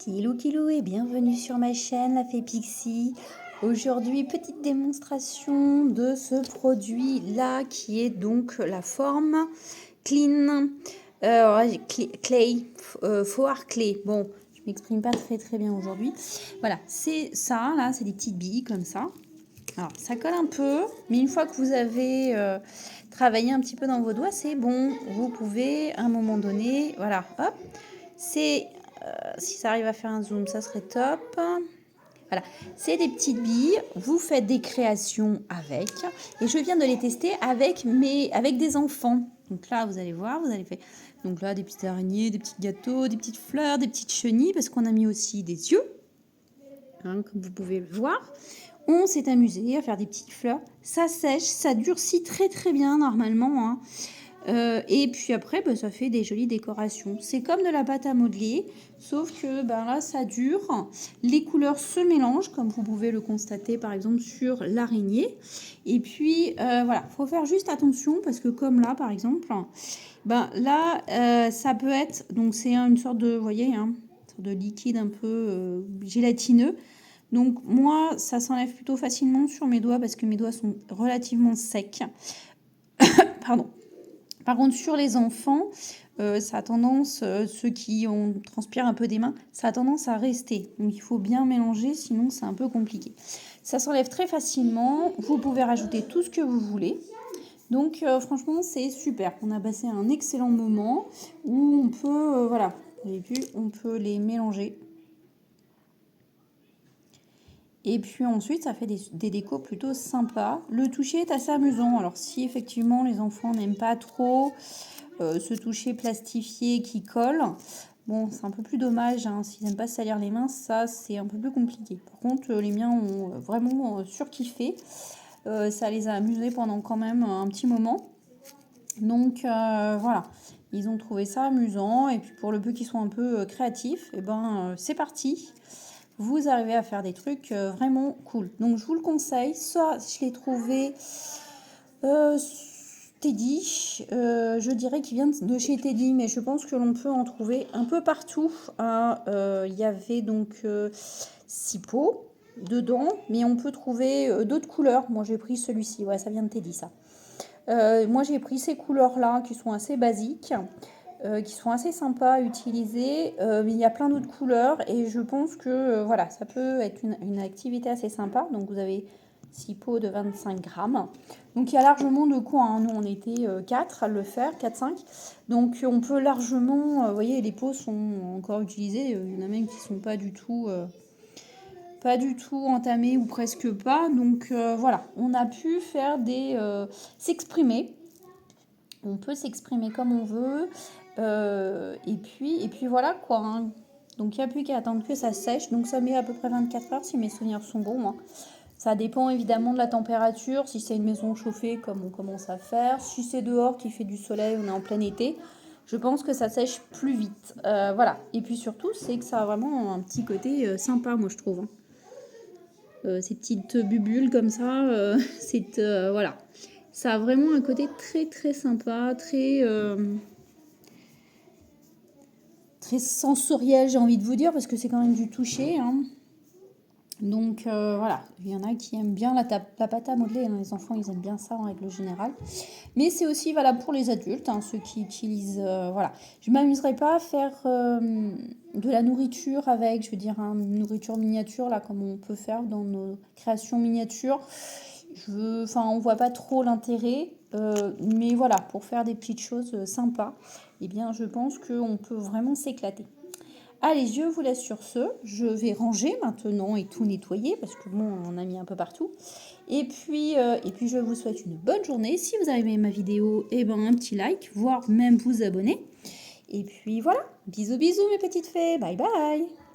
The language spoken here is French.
Kilou et bienvenue sur ma chaîne La Fée Pixie. Aujourd'hui, petite démonstration de ce produit là qui est donc la forme Clean Clay, Foire Clay. Bon, je m'exprime pas très bien aujourd'hui. Voilà, c'est ça là, c'est des petites billes comme ça. Alors, ça colle un peu, mais une fois que vous avez travaillé un petit peu dans vos doigts, c'est bon. Vous pouvez, à un moment donné, voilà, hop, c'est, si ça arrive à faire un zoom, ça serait top. Voilà, c'est des petites billes, vous faites des créations avec, et je viens de les tester avec des enfants. Donc là, vous allez voir, vous allez faire, donc là, des petites araignées, des petits gâteaux, des petites fleurs, des petites chenilles, parce qu'on a mis aussi des yeux, hein, comme vous pouvez le voir. On s'est amusé à faire des petites fleurs. Ça sèche, ça durcit très bien normalement. Hein. Et puis après, bah, ça fait des jolies décorations. C'est comme de la pâte à modeler, sauf que ben là, ça dure. Les couleurs se mélangent, comme vous pouvez le constater par exemple sur l'araignée. Et puis voilà, il faut faire juste attention parce que comme là par exemple, ben là, ça peut être, donc c'est une sorte de, vous voyez, hein, une sorte de liquide un peu gélatineux. Donc moi, ça s'enlève plutôt facilement sur mes doigts parce que mes doigts sont relativement secs. Pardon. Par contre, sur les enfants, ça a tendance, ceux qui transpirent un peu des mains, ça a tendance à rester. Donc il faut bien mélanger, sinon c'est un peu compliqué. Ça s'enlève très facilement. Vous pouvez rajouter tout ce que vous voulez. Donc franchement, c'est super. On a passé un excellent moment où on peut, voilà, vous avez vu, on peut les mélanger. Et puis ensuite, ça fait des décos plutôt sympas. Le toucher est assez amusant. Alors si effectivement les enfants n'aiment pas trop ce toucher plastifié qui colle, bon, c'est un peu plus dommage. Hein. S'ils n'aiment pas se salir les mains, ça c'est un peu plus compliqué. Par contre, les miens ont vraiment surkiffé. Ça les a amusés pendant quand même un petit moment. Donc voilà, ils ont trouvé ça amusant. Et puis pour le peu qu'ils sont un peu créatifs, et ben c'est parti. Vous arrivez à faire des trucs vraiment cool. Donc je vous le conseille. Soit je l'ai trouvé Teddy, je dirais qu'il vient de chez Teddy, mais je pense que l'on peut en trouver un peu partout. Il y avait donc 6 pots dedans, mais on peut trouver d'autres couleurs. Moi j'ai pris celui-ci, ouais, ça vient de Teddy ça. Moi j'ai pris ces couleurs-là qui sont assez basiques. Qui sont assez sympas à utiliser, mais il y a plein d'autres couleurs et je pense que voilà, ça peut être une activité assez sympa. Donc vous avez 6 pots de 25 grammes. Donc il y a largement de quoi, hein. Nous on était 4 à le faire, 4-5. Donc on peut largement, vous voyez, les pots sont encore utilisés, il y en a même qui ne sont pas du tout entamés ou presque pas. Donc voilà, on a pu faire s'exprimer. On peut s'exprimer comme on veut. Et puis voilà quoi. Hein. Donc il n'y a plus qu'à attendre que ça sèche. Donc ça met à peu près 24 heures si mes souvenirs sont bons. Hein. Ça dépend évidemment de la température. Si c'est une maison chauffée comme on commence à faire. Si c'est dehors qui fait du soleil, on est en plein été. Je pense que ça sèche plus vite. Voilà. Et puis surtout, c'est que ça a vraiment un petit côté sympa, moi je trouve. Hein. Ces petites bubules comme ça, voilà. Ça a vraiment un côté très sympa, très sensoriel, j'ai envie de vous dire, parce que c'est quand même du toucher. Hein. Donc voilà, il y en a qui aiment bien la pâte à modeler. Hein. Les enfants, ils aiment bien ça en règle générale. Mais c'est aussi valable pour les adultes, hein, ceux qui utilisent... voilà. Je ne m'amuserai pas à faire de la nourriture avec, je veux dire, une nourriture miniature, là, comme on peut faire dans nos créations miniatures. On ne voit pas trop l'intérêt. Mais voilà, pour faire des petites choses sympas, eh bien, je pense qu'on peut vraiment s'éclater. Allez, je vous laisse sur ce. Je vais ranger maintenant et tout nettoyer parce que bon, on en a mis un peu partout. Et puis je vous souhaite une bonne journée. Si vous avez aimé ma vidéo, eh ben, un petit like, voire même vous abonner. Et puis voilà, bisous mes petites fées. Bye bye.